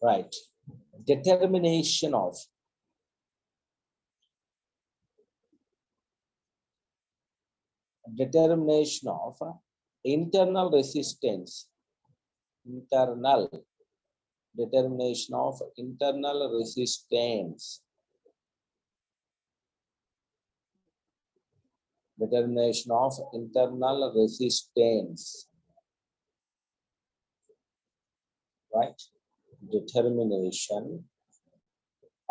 right? Determination of internal resistance, internal determination of internal resistance, determination of internal resistance, right? Determination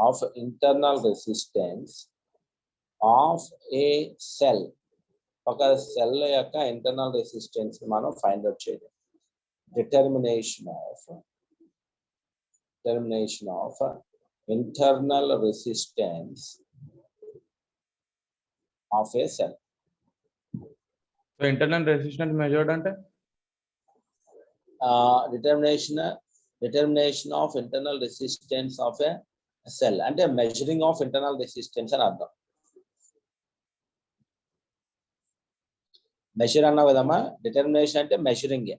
of internal resistance of a cell. ఒక cell యొక్క internal resistance మనం find out చేయాలి. determination of internal resistance of a cell. So internal resistance measured ante determination of internal resistance of a cell అంటే measuring of internal resistance అని అర్థం. Measure అన్న విధమా, determination అంటే మెజరింగ్.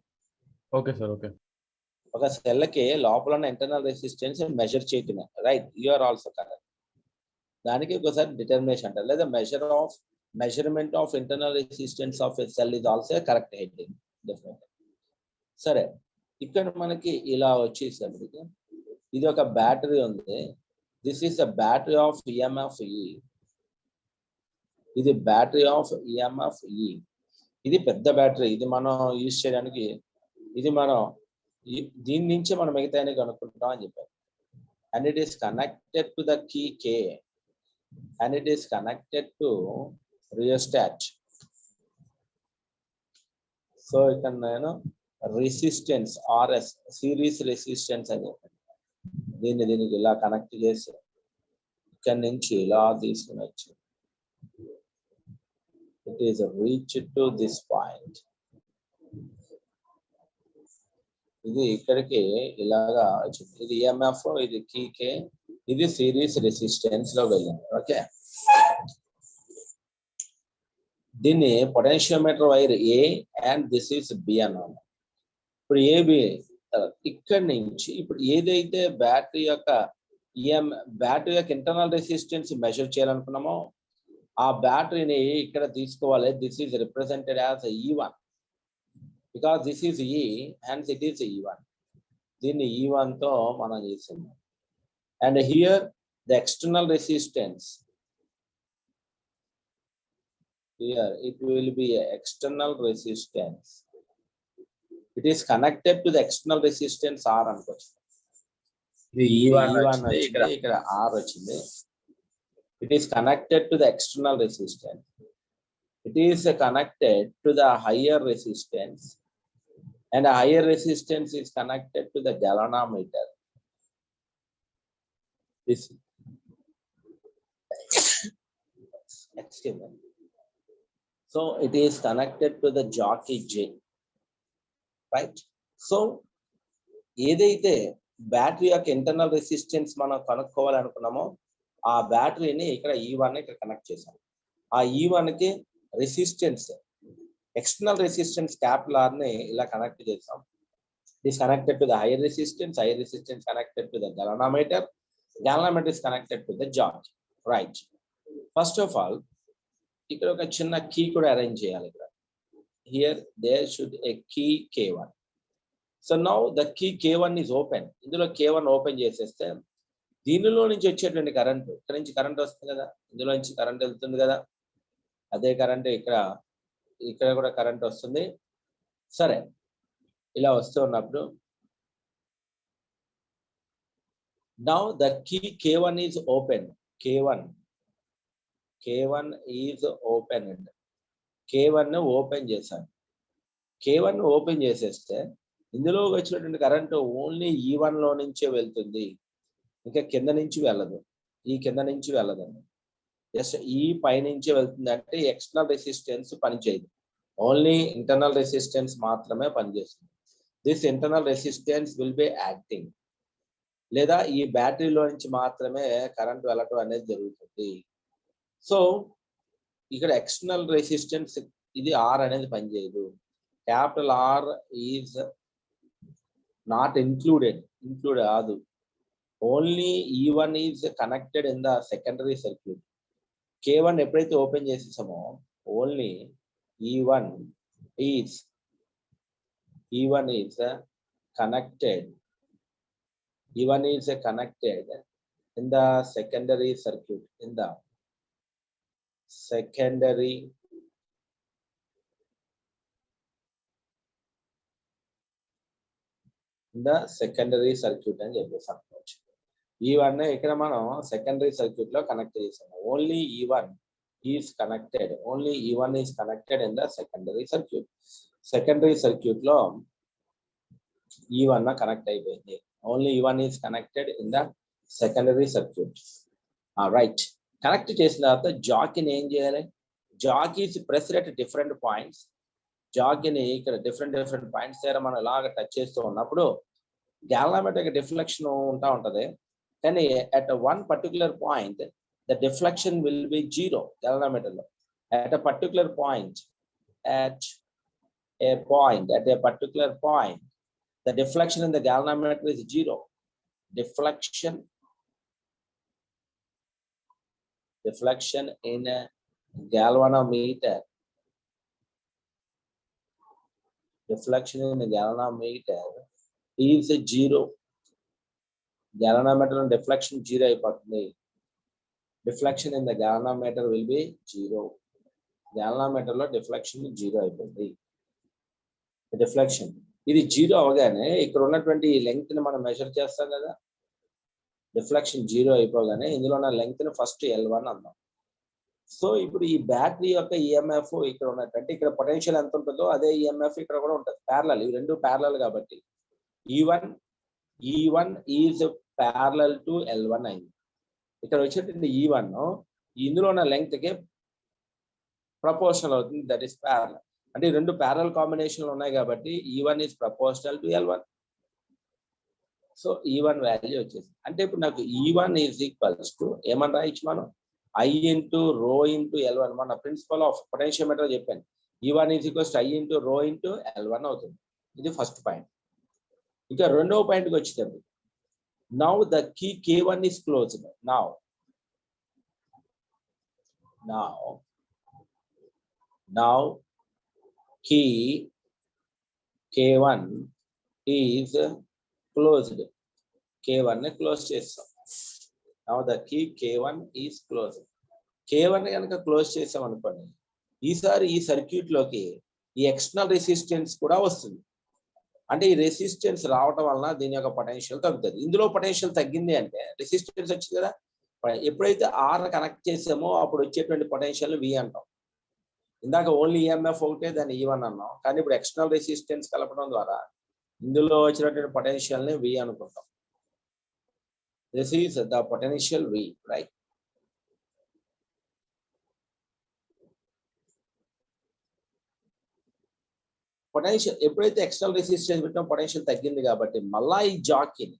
Okay sir, okay. ఒక cell కి లోపల ఉన్న ఇంటర్నల్ రెసిస్టెన్స్ మెజర్ చేయటమే, right? You are also correct. దానికి ఒకసారి డిటర్మినేషన్ అంటారు, లేదా measurement of internal resistance of a cell is also correct heading definitely. సరే, ఇక్కడ మనకి ఇలా వచ్చేసరికి ఇది ఒక బ్యాటరీ ఉంది. This is the battery of EMF E. ఇది బ్యాటరీ ఆఫ్ ఈఎంఎఫ్ ఈ. ఇది పెద్ద బ్యాటరీ. ఇది మనం యూజ్ చేయడానికి, ఇది మనం దీని నుంచి మనం మిగతా కనుక్కుంటాం అని చెప్పారు. And it is connected to the key K, and it is connected to rheostat. So ఇక్కడ నేను రెసిస్టెన్స్ ఆర్ఎస్, సిరీస్ రెసిస్టెన్స్ అని చెప్పాను. దీనికి ఇలా కనెక్ట్ చేసి ఇక్కడ నుంచి ఇలా తీసుకుని వచ్చి it is reached to this point. ఇది ఇక్కడికి ఇలాగా వచ్చింది. ఇది ఈఎంఎఫ్, ఇది కీకే, ఇది సిరీస్ రెసిస్టెన్స్ లో వెళ్ళింది. ఓకే, దీన్ని potentiometer wire A and this is B అన్నాను. ఇప్పుడు ఏబి ఇక్కడి నుంచి ఇప్పుడు ఏదైతే బ్యాటరీ యొక్క ఇంటర్నల్ రెసిస్టెన్స్ మెజర్ చేయాలనుకున్నామో ఆ బ్యాటరీని ఇక్కడ తీసుకోవాలి. This is represented as E1 because this is E and it is E1. దీన్ని E1 తో మనం చేస్తున్నాం. And here the external resistance, here it will be external resistance. It is connected to the external resistance R అనుకోవచ్చు. ఇది E1 వచ్చింది, ఇక్కడ R వచ్చింది. It is connected to the external resistance. It is connected to the higher resistance, and a higher resistance is connected to the galvanometer. This experiment. So it is connected to the jockey J, right? So ఏదైతే battery యొక్క internal resistance మనం కనుక్కోవాలనుకున్నామో ఆ బ్యాటరీని ఇక్కడ E1 ఇక్కడ connect చేశాం. ఆ E1 కి resistance, external resistance capital R ని ఇలా కనెక్ట్ చేసాం. This connected to the higher resistance connected to the galvanometer is connected to the jockey, right? First of all, ఇక్కడ ఒక చిన్న కీ కూడా అరేంజ్ చేయాలి. ఇక్కడ here there should a key K1. So now the key K1 is open. ఇందులో K1 open చేసేస్తే దీనిలో నుంచి వచ్చేటువంటి కరెంట్, ఇక్కడ నుంచి కరెంట్ వస్తుంది కదా, ఇందులో నుంచి కరెంట్ వెళ్తుంది కదా, అదే కరెంట్ ఇక్కడ కూడా కరెంట్ వస్తుంది. సరే, ఇలా వస్తూ ఉన్నప్పుడు now the key K1 is open. K1 is open. K1 open చేశాను. K1 ఓపెన్ చేసేస్తే ఇందులో వచ్చినటువంటి కరెంట్ ఓన్లీ E1 లో నుంచే వెళ్తుంది, ఇంకా కింద నుంచి వెళ్ళదు. ఈ కింద నుంచి వెళ్ళదండి, జస్ట్ ఈ పై నుంచి వెళ్తుంది. అంటే ఎక్స్టర్నల్ రెసిస్టెన్స్ పనిచేయదు, ఓన్లీ ఇంటర్నల్ రెసిస్టెన్స్ మాత్రమే పనిచేస్తుంది. This internal resistance will be acting, లేదా ఈ బ్యాటరీలో నుంచి మాత్రమే కరెంట్ వెళ్ళటం అనేది జరుగుతుంది. సో ఇక్కడ ఎక్స్టర్నల్ రెసిస్టెన్స్ ఇది R అనేది పనిచేయదు. Capital R is not include కాదు. Only E1 is connected in the secondary circuit. K1 ఎప్పుడైతే ఓపెన్ చేసేసామో only E1 is connected. E1 is connected in the secondary circuit. In the secondary circuit అని చెప్పేసాం. E1 ఇక్కడ మనం secondary circuit లో connect చేసాము. Only E1 is connected. Only E1 is connected in the secondary circuit. Secondary circuit లో E1 connect అయిపోయింది. ఓన్లీ E1 is connected in the secondary circuit. Right. Connect చేసిన తర్వాత జాకీని ఏం చేయాలి? Jockeys pressed at different points. జాకీని ఇక్కడ డిఫరెంట్ పాయింట్స్ దగ్గర మనం ఇలాగ టచ్ చేస్తూ ఉన్నప్పుడు గ్యాల్వానోమెట్రిక్ డిఫ్లెక్షన్ ఉంటది. కానీ at one particular point the deflection will be 0 galvanometer lo. At a particular point, at a particular point the deflection in the galvanometer is 0. Deflection in a galvanometer is 0. Galvanometer and deflection 0 అయిపోతుంది. Deflection in the galvanometer will be 0. Galvanometer లో deflection 0 అయిపోతుంది. Deflection ఇది 0 అవగానే ఇక్కడ ఉన్నటువంటి length ని మనం measure చేస్తాం కదా. డిఫ్లెక్షన్ 0 అయిపోగానే ఇందులో ఉన్న లెంగ్త్ ని ఫస్ట్ L1 అందాం. సో ఇప్పుడు ఈ బ్యాటరీ యొక్క EMF ఇక్కడ ఉన్నట్టు ఇక్కడ పొటెన్షియల్ ఎంత ఉంటుందో అదే EMF ఇక్కడ కూడా ఉంటుంది. ప్యారలల్, ఇవి రెండు ప్యారలల్ కాబట్టి E1 is parallel to L1 అయింది. ఇక్కడ వచ్చేటువంటి E1 ఇందులో ఉన్న లెంగ్త్ కి ప్రపోర్షనల్ అవుతుంది. That is parallel. అంటే రెండు ప్యారలల్ కాంబినేషన్లు ఉన్నాయి కాబట్టి E1 is proportional to L1. So E1 value వచ్చేసి అంటే ఇప్పుడు నాకు E1 ఈజ్ ఈక్వల్స్ టు ఏమని రాయొచ్చు మనం? I into rho into L1. మన ప్రిన్సిపల్ ఆఫ్ పొటెన్షియోమీటర్ చెప్పాను. E1 is equals to I into rho into L1 అవుతుంది. ఇది ఫస్ట్ పాయింట్. ఇంకా రెండవ పాయింట్కి వచ్చేటప్పుడు now the key K1 is closed. Now key K1 is closed. K1 ని close చేస్తాం. Now the key K1 is closed. K1 కనుక close చేసాం అనుకోండి, ఈసారి ఈ సర్క్యూట్ లోకి ఈ ఎక్స్టర్నల్ రెసిస్టెన్స్ కూడా వస్తుంది. అంటే ఈ రెసిస్టెన్స్ రావటం వలన దీని యొక్క పొటెన్షియల్ తగ్గుతుంది. ఇందులో పొటెన్షియల్ తగ్గింది అంటే రెసిస్టెన్స్ వచ్చింది కదా. ఎప్పుడైతే R కనెక్ట్ చేసామో అప్పుడు వచ్చేటువంటి పొటెన్షియల్ V అంటాం. ఇందాక ఓన్లీ EMF ఒకటే దాన్ని E1 అన్నాం. కానీ ఇప్పుడు ఎక్స్టర్నల్ రెసిస్టెన్స్ కలపడం ద్వారా ఇందులో వచ్చినటువంటి పొటెన్షియల్ ని V అనుకుంటాం. This is the potential V, right? Potential ఎప్పుడైతే ఎక్స్టర్నల్ రెసిస్టెన్స్ పెట్టినా పొటెన్షియల్ తగ్గింది కాబట్టి మళ్ళా ఈ జాకీని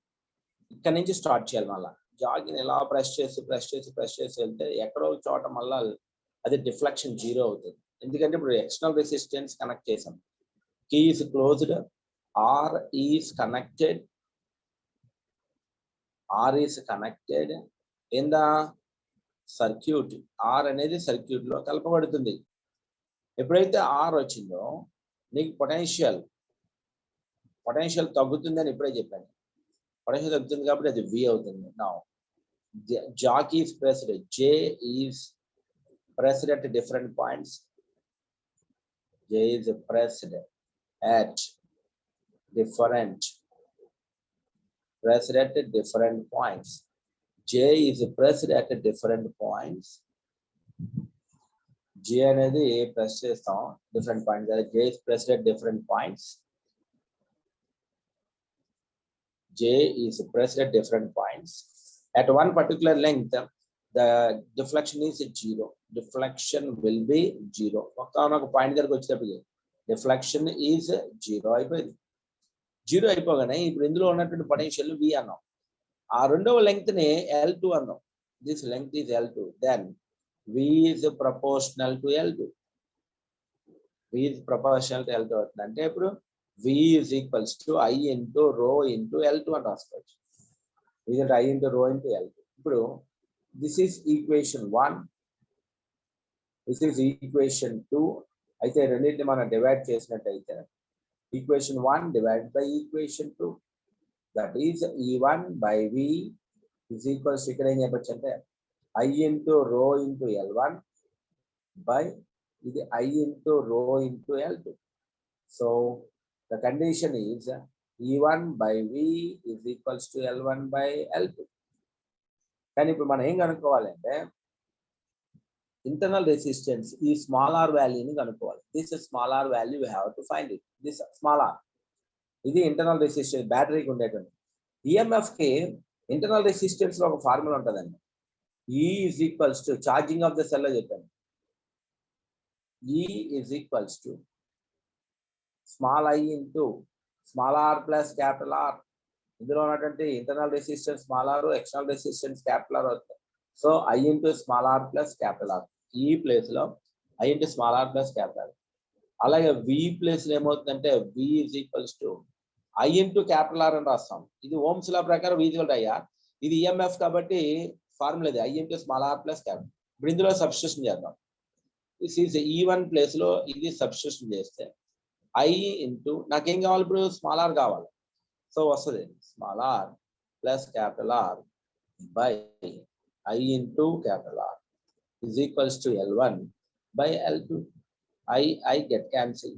ఇక్కడ నుంచి స్టార్ట్ చేయాలి. మళ్ళా జాకీని ఎలా ప్రెస్ చేసి వెళ్తే ఎక్కడో చోట మళ్ళా అది డిఫ్లెక్షన్ 0 అవుతుంది. ఎందుకంటే ఇప్పుడు ఎక్స్టర్నల్ రెసిస్టెన్స్ కనెక్ట్ చేసాం. Key is closed, R is connected in the circuit. R అనేది సర్క్యూట్ లో కలపబడుతుంది. ఎప్పుడైతే R వచ్చిందో నీకు పొటెన్షియల్ తగ్గుతుందని ఇప్పుడే చెప్పాను. పొటెన్షియల్ తగ్గుతుంది కాబట్టి అది V అవుతుంది. Now jockey is pressed, J is pressed at different points. J is pressed at different points. J is pressed at different points. J అనేది ప్రెస్ చేస్తాం different points. J is pressed at different points. J is pressed at different points. At one particular length, the deflection is 0. Deflection will be 0. ఒక point దగ్గరకు వచ్చేటప్పుడు deflection is 0 అయిపోయింది. 0 అయిపోగానే ఇప్పుడు ఇందులో ఉన్నటువంటి పొటెన్షియల్ V అన్నాం. ఆ రెండవ లెంగ్త్ ని L2 అన్నాం. This length is L2. Then V is proportional to L2. V is proportional to L2 అవుతుంది. అంటే ఇప్పుడు V is equals to I into rho into L2 అని రాసుకోవచ్చు. result I into rho into L2. ఇప్పుడు this is equation 1, this is equation 2. అయితే రెండింటిని మనం divide చేసినట్టయితే equation 1 divided by equation 2, that is E1 by V is equals to ఇక్కడ ఏం చెప్పొచ్చు అంటే I into rho into L1 by ఇది I into rho into L2. So the condition is E1 by V is equals to L1 by L2. కానీ ఇప్పుడు మనం ఏం కనుక్కోవాలంటే internal resistance ఈ స్మాల్ r వాల్యూని కనుక్కోవాలి. This small r value we have to find it. This small r ఇది internal resistance బ్యాటరీకి ఉండేటువంటి. EMF కి ఇంటర్నల్ రెసిస్టెన్స్ లో ఒక ఫార్ములా ఉంటుందండి. E is equals to charging of the cell లో చెప్పాను. E is equals to small I into small r plus capital R. ఇందులో ఉన్నటువంటి internal resistance small r, external resistance capital R అవుతుంది. So I into small r plus capital R. ఈ place లో I into small r plus capital R. అలాగే V place లో ఏమవుతుందంటే V is equals to I into capital R అని రాస్తాం. ఇది Ohm's లా ప్రకారం V ఈక్వల్ టు IR. ఇది ఈఎంఎఫ్ కాబట్టి ఫార్ములా ఇది I into small r plus capital. ఇప్పుడు ఇందులో సబ్స్టిట్యూషన్ చేద్దాం. దిస్ ఈజ్ E1 ప్లేస్ లో ఇది సబ్స్టిట్యూషన్ చేస్తే I into నాకేం కావాలి ఇప్పుడు స్మాల్ r కావాలి. సో వస్తుంది small r plus capital R by I into capital R is equals to L1 by L2. I get cancel.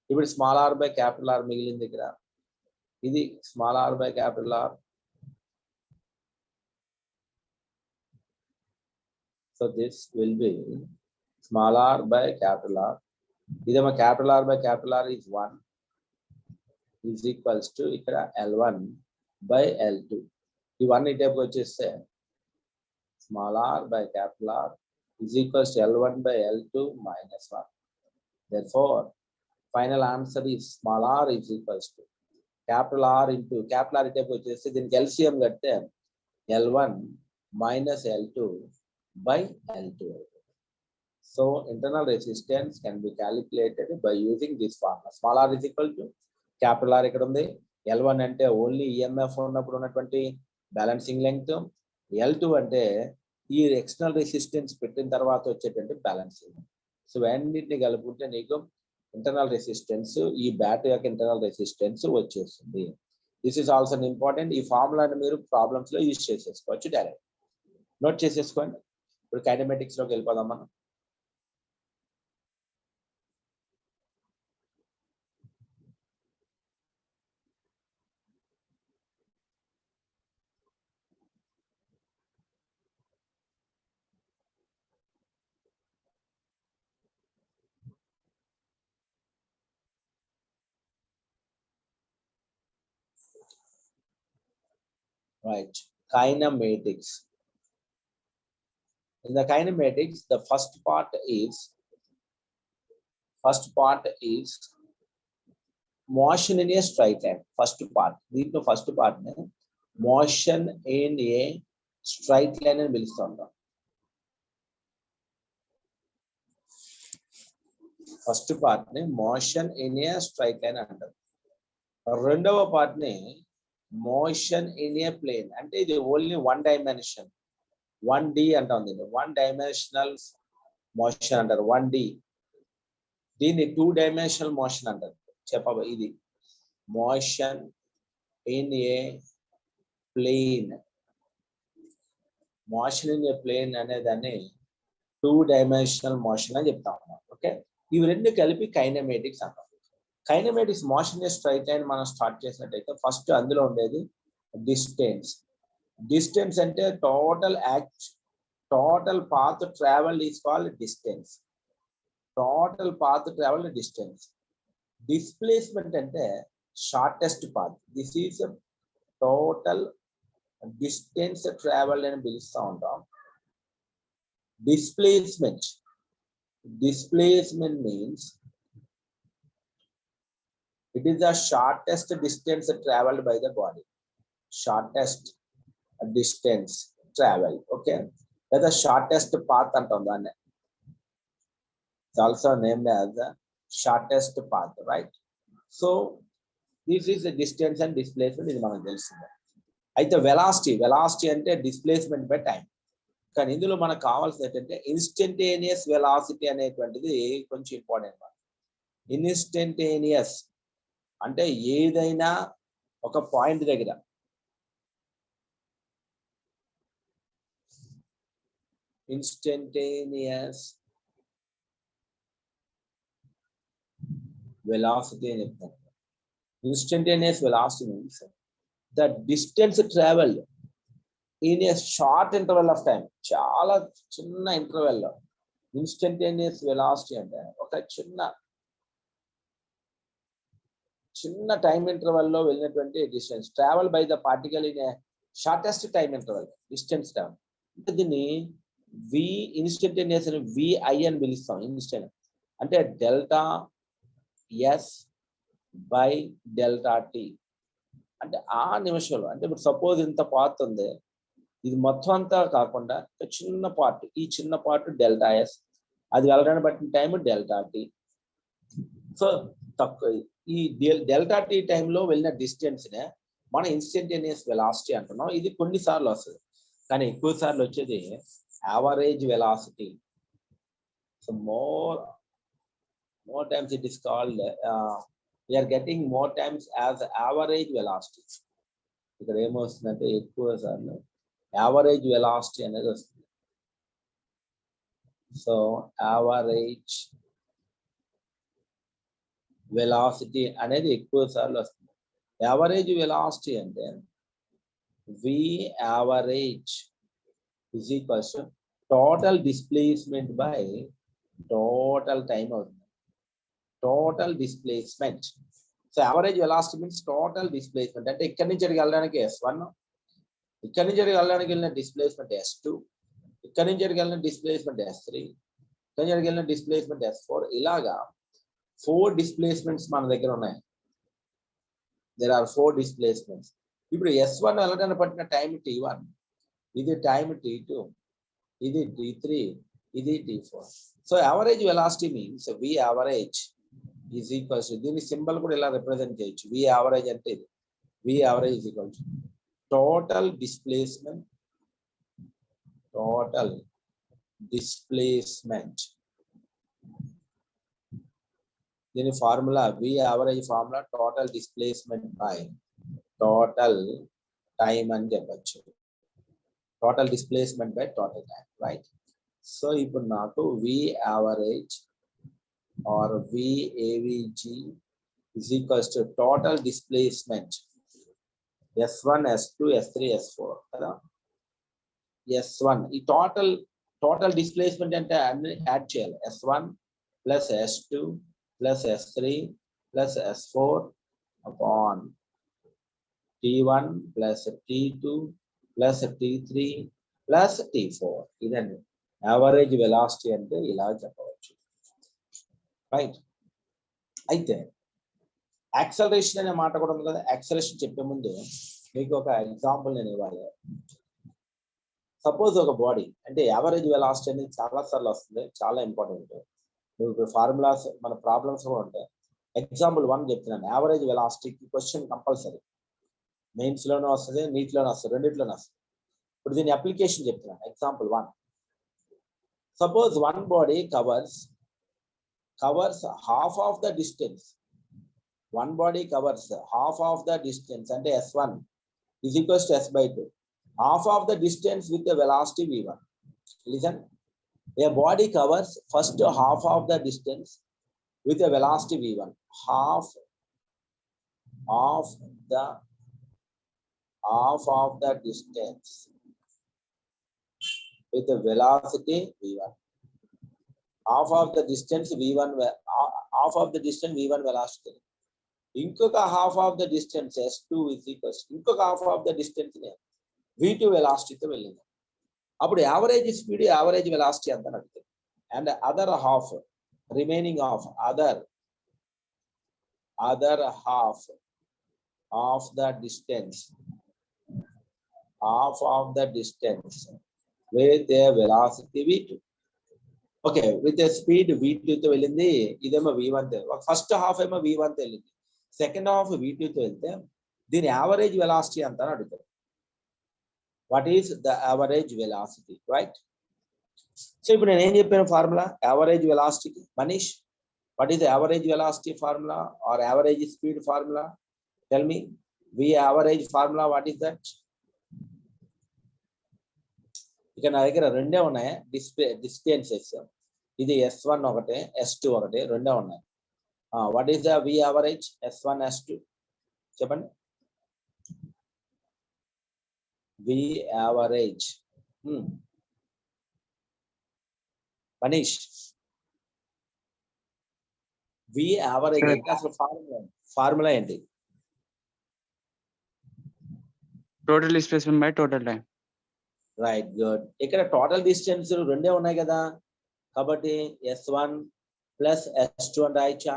ఇప్పుడు small r by capital R మిగిలింది ఇక్కడ. ఇది small r by capital R. So this will be small r by capital R. ఇదేమో capital R by capital R is 1 is equals to ఇక్కడ L1 by L2. ఈ 1 ఇటేపుకి వచ్చేస్తే small r by capital R is equals to L1 by L2 minus 1. Therefore, final answer is small r is equals to capital R into capital R ఇటేపుకి వచ్చేస్తే దీనికి LCM కడితే L1 minus L2 by L2. So internal resistance can be calculated by using this formula. Small r is equal to capital R ఇక్కడ ఉంది. L1 అంటే only EMF ఉన్నప్పుడు ఉన్నటువంటి balancing length. L2 అంటే ఈ ఎక్స్టర్నల్ రెసిస్టెన్స్ పెట్టిన తర్వాత వచ్చేటువంటి బ్యాలెన్సింగ్. సో అన్నిటిని కలుపుకుంటే నీకు ఇంటర్నల్ రెసిస్టెన్స్ ఈ బ్యాటరీ యొక్క ఇంటర్నల్ రెసిస్టెన్స్ వచ్చేస్తుంది. This is also important. ఈ ఫార్ములాని మీరు ప్రాబ్లమ్స్ లో యూజ్ చేసేసుకోవచ్చు. డైరెక్ట్ నోట్ చేసేసుకోండి. ఇప్పుడు కైనమెటిక్స్ లోకి వెళ్ళిపోదాం మనం. Right, kinematics. In the kinematics, the first part is motion in a straight line. First part. దీంట్లో ఫస్ట్ పార్ట్ ని motion in a straight line అని పిలుస్తుంటాం. ఫస్ట్ పార్ట్ ని motion in a straight line అంటారు. రెండవ part ని motion in a plane అంటే ఇది only 1 dimension 1D అంటాం. దీన్ని 1 డైమెన్షనల్ మోషన్ అంటారు. 1D. దీన్ని 2 డైమెన్షనల్ మోషన్ అంటారు. చెప్పబో ఇది motion in a plane. Motion in a plane అనేదాన్ని 2 డైమెన్షనల్ మోషన్ అని చెప్తాం. ఓకే, ఇవి రెండు కలిపి కైనమేటిక్స్ అంటాం. Kinematics motion in straight line మనం స్టార్ట్ చేసినట్టయితే ఫస్ట్ అందులో ఉండేది డిస్టెన్స్. డిస్టెన్స్ అంటే total path travel is called distance. Total path travel distance. Displacement అంటే shortest path. This is total distance travel అని పిలుస్తూ ఉంటాం. Displacement means it is the shortest distance traveled by the body. Shortest distance travel. Okay, that's the shortest path antam danne. It's also named as the shortest path, right? So this is the distance and displacement ఇది మనకు తెలుస్తుంది. అయితే velocity అంటే displacement by time. కానీ ఇందులో మనకు కావాల్సింది ఏంటంటే ఇన్స్టంటేనియస్ వెలాసిటీ అనేటువంటిది కొంచెం ఇంపార్టెంట్. ఇన్స్టంటేనియస్ అంటే ఏదైనా ఒక పాయింట్ దగ్గర ఇన్స్టంటేనియస్ వెలాసిటీ అని చెప్తాను. Instantaneous velocity means the distance travelled in a short interval of time. చాలా చిన్న ఇంటర్వెల్లో ఇన్స్టంటేనియస్ వెలాసిటీ అంటే ఒక చిన్న టైం ఇంటర్వెల్లో వెళ్ళినటువంటి distance travel by the particle in a shortest time interval distance travel. అంటే దీన్ని వి ఇన్స్టంటేనియస్ అని విఐ అని పిలుస్తాం. ఇన్స్టెంట్ అంటే delta s by delta T. అంటే ఆ నిమిషంలో, అంటే ఇప్పుడు సపోజ్ ఇంత పాత్ ఉంది, ఇది మొత్తం అంతా కాకుండా చిన్న పార్ట్, ఈ చిన్న పార్ట్ డెల్టా ఎస్, అది వెళ్ళడానికి పట్టిన టైం డెల్టా టి. సో తక్కువ ఈ డెల్టా టీ టైంలో వెళ్ళిన డిస్టెన్స్ నే మనం ఇన్స్టంటేనియస్ వెలాసిటీ అంటున్నాం. ఇది కొన్నిసార్లు వస్తుంది, కానీ ఎక్కువ సార్లు వచ్చేది average velocity. So more times it is called we are getting more times as average velocity. ఇక్కడ ఏమొస్తుందంటే ఎక్కువ సార్లు యావరేజ్ వెలాసిటీ అనేది వస్తుంది. సో యావరేజ్ వెలాసిటీ అనేది ఎక్కువ సార్లు వస్తుంది. యావరేజ్ వెలాసిటీ అంటే V average is equals to total displacement by total time అవుతుంది. Total displacement. So average velocity means total displacement. అంటే ఇక్కడి నుంచి ఇక్కడికి వెళ్ళడానికి S1, ఇక్కడి నుంచి ఇక్కడికి వెళ్ళడానికి వెళ్ళిన డిస్ప్లేస్మెంట్ S2, ఇక్కడి నుంచి ఇక్కడికి వెళ్ళిన డిస్ప్లేస్మెంట్ S3, ఇక్కడి నుంచి ఇక్కడికి వెళ్ళిన డిస్ప్లేస్మెంట్ S4. ఇలాగా 4 డిస్ప్లేస్మెంట్స్ మన దగ్గర ఉన్నాయి. There are 4 displacements. ఇప్పుడు S1 వెళ్ళడానికి పట్టిన టైం T1, ఇది టైం T2, ఇది T3, ఇది T4. So average velocity means V average is equals, దీని సింబల్ కూడా ఇలా రిప్రజెంట్ చేయొచ్చు. వి యావరేజ్ అంటే ఇది, V average is equals total displacement దీని formula V average formula total displacement by total time అని చెప్పచ్చు. Total displacement by total time, right? So ఇప్పుడు నాకు V average or VAVG is equals to total displacement S1, S2, S3, S4 కదా. S1 ఈ total displacement అంటే అన్ని add చేయాలి. S1 plus S2 plus S3 plus S4 upon T1 plus T2 plus T3 plus T4. ఇదండి average velocity అంటే ఇలా చెప్పవచ్చు, right? అయితే యాక్సలరేషన్ అనే మాట కూడా ఉంది కదా. యాక్సలరేషన్ చెప్పే ముందు మీకు ఒక ఎగ్జాంపుల్ నేను ఇవ్వాలి. సపోజ్ ఒక బాడీ అంటే యావరేజ్ వెలాసిటీ అనేది చాలా సార్లు వస్తుంది, చాలా ఇంపార్టెంట్. మీకు ఫార్ములాస్ మన ప్రాబ్లమ్స్ కూడా ఉంటాయి. ఎగ్జాంపుల్ 1 చెప్తున్నాను. యావరేజ్ వెలాసిటీకి క్వశ్చన్ కంపల్సరీ మెయిన్స్ లోనే వస్తుంది, నీట్లోనే వస్తుంది, రెండిట్లోనే వస్తుంది. ఇప్పుడు దీని అప్లికేషన్ చెప్తున్నాను. Example 1, suppose one body covers half of the distance. One body covers half of the distance and S1 is equals to S by 2. Half of the distance with the velocity V1. Listen, a body covers first half of the distance with a velocity V1. Half of the distance with the velocity V1. Half of the distance V1 velocity. ఇంకొక half of the distance S2 is equals ఇంకొక half of the distance V2 వెలాసిటీతో వెళ్ళింది. అప్పుడు average speed average velocity అంత నడుతుంది. And other half remaining half other half of the distance with a velocity V2. Okay, with speed V2 తో వెళ్ళింది. ఇదేమో V1 తో, ఫస్ట్ హాఫ్ ఏమో V1 తో వెళ్ళింది, సెకండ్ హాఫ్ V2 తో వెళ్తే దీని యావరేజ్ వెలాసిటీ అంతా అడుగుతారు. what is the average velocity, right? So ఇప్పుడు నేను ఏం చెప్పాను formula average velocity. Manish, what is the average velocity formula or average speed formula? Tell me. V average formula, what is that? ఇక నా దగ్గర రెండే ఉన్నాయి డిస్టెన్సెస్. ఇది S1 ఒకటే, S2 ఒకటే, రెండే ఉన్నాయి. What is the V average S1 S2 చెప్పండి. V average Manish, V average అంటే అసలు ఫార్ములా ఏంటి? Total displacement by total time. Right, good. ఇక్కడ టోటల్ డిస్టెన్స్ రెండే ఉన్నాయి కదా, కాబట్టి S1 ప్లస్ S2 అని రాయచ్చా?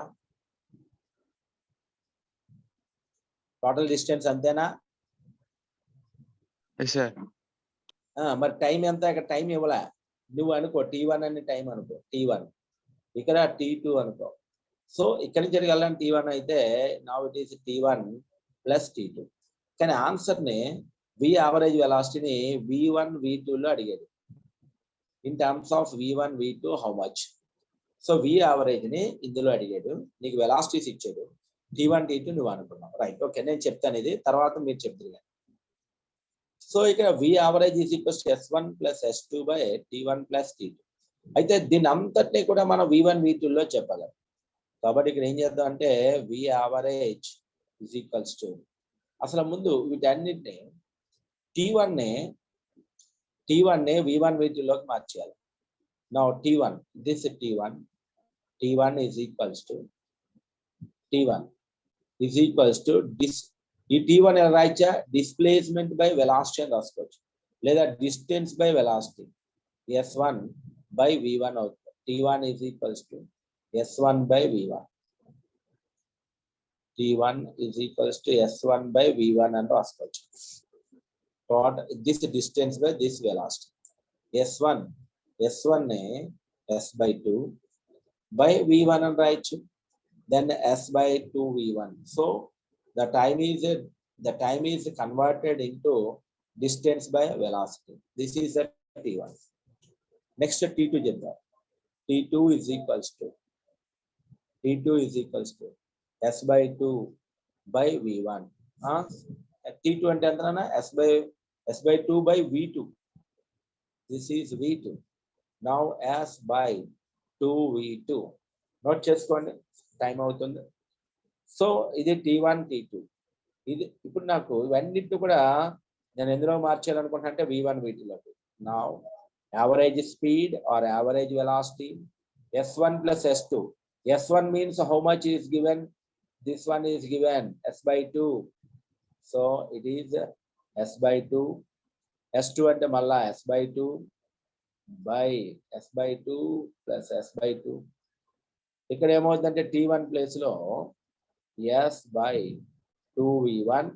టోటల్ డిస్టెన్స్ అంతేనా? Yes sir. మరి టైం ఎంత? ఇక్కడ టైం ఇవ్వలే. నువ్వు అనుకో T1 అని టైం అనుకో, T1 ఇక్కడ T2 అనుకో. సో ఇక్కడి నుంచి వెళ్ళాలని T1 అయితే now it is T1 plus T2. కానీ ఆన్సర్ని V యావరేజ్ వెలాసిటీని V1 V2 లో అడిగాడు. In terms of V1 V2 how much. So V average ని ఇందులో అడిగాడు, నీకు వెలాసిటీస్ ఇచ్చాడు, T1 T2 నువ్వు అనుకున్నావు. రైట్, ఓకే, నేను చెప్తాను ఇది, తర్వాత మీరు చెప్తారు. సో ఇక్కడ V average is equals S1 plus S2 by T1 plus T2. అయితే దీని అంతటినీ కూడా మనం V1 V2 లో చెప్పగలం. కాబట్టి ఇక్కడ ఏం చేద్దాం అంటే V average is equals to, అసలు ముందు వీటన్నిటిని T1 ని V1 V2 లోకి మార్చేయాలి. Now T1, this T1 is equals to ఈ T1 ఎలా రాయచ్చా? డిస్ప్లేస్మెంట్ బై వెలాసిటీ అని రాసుకోవచ్చు, లేదా distance by velocity S1 by V1 అవుతుంది. T1 is equals to S1 by V1. T1 is equals to S1 by V1 అని రాసుకోవచ్చు. This distance by this velocity. S1 ని S by 2 by V1 అని రాయొచ్చు. Then S by 2 V1. So the time is converted into distance by velocity. This is the T1. Next T2 చెప్తాం. T2 is equals to S by 2 by V1. T2 అంటే ఎంతనా? S by 2 by V2. This is V2. Now S by 2 V2. Note చేసుకోండి, time అవుతుంది. So ఇది T1 T2. ఇది ఇప్పుడు నాకు ఇవన్నిటి కూడా నేను ఎందులో మార్చాలనుకుంటున్నా అంటే V1 V2 లోకి. నా average speed or average velocity S1 plus S2. S1 means how much is given? This one is given S by 2. So it is S by 2. S2 అంటే మళ్ళా S by 2 by S by 2 plus S by 2. ఇక్కడ ఏమవుతుందంటే T1 place లో S by 2 V1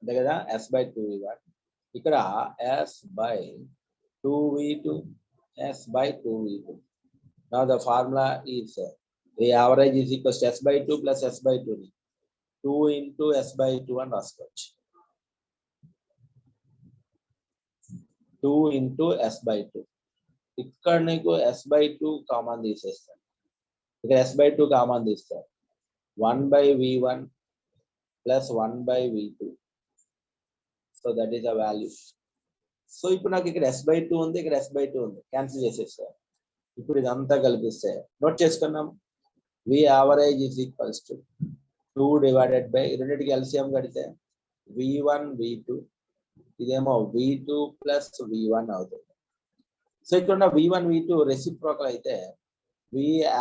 అంతే కదా, S by 2 V1. ఇక్కడ S by 2 V2, S by 2 V2. Now the formula is the average is equals to S by 2 plus S by 2. 2 into S by 2 అని రాసుకోవచ్చు. 2 into S by 2. ఇక్కడ నీకు S by 2 common తీసేస్తాను. ఇక్కడ S by 2 common తీస్తారు. 1 by V1 plus 1 by V2. So that is the value. So ఇప్పుడు నాకు ఇక్కడ S by 2 ఉంది, ఇక్కడ S by 2 ఉంది, క్యాన్సిల్ చేసేస్తారు. ఇప్పుడు ఇదంతా కలిపిస్తే నోట్ చేసుకున్నాం. V average is equals to 2 divided by రెండింటికి LCM కడితే V1 V2, ఇదేమో V2 plus V1 అవుతుంది. సో ఇక్కడ ఉన్న V1 V2 రెసిప్రోకల్ అయితే V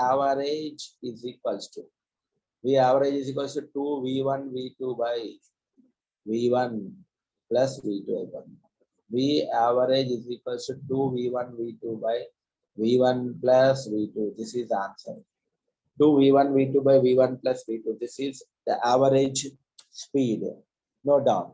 average is equals to 2 V1 V2 by V1 plus V2 అయిపోతుంది. V average is equals to 2 V1 V2 by V1 plus V2. This is the answer. 2 V1 V2 by V1 plus V2. This is the average speed. Note down.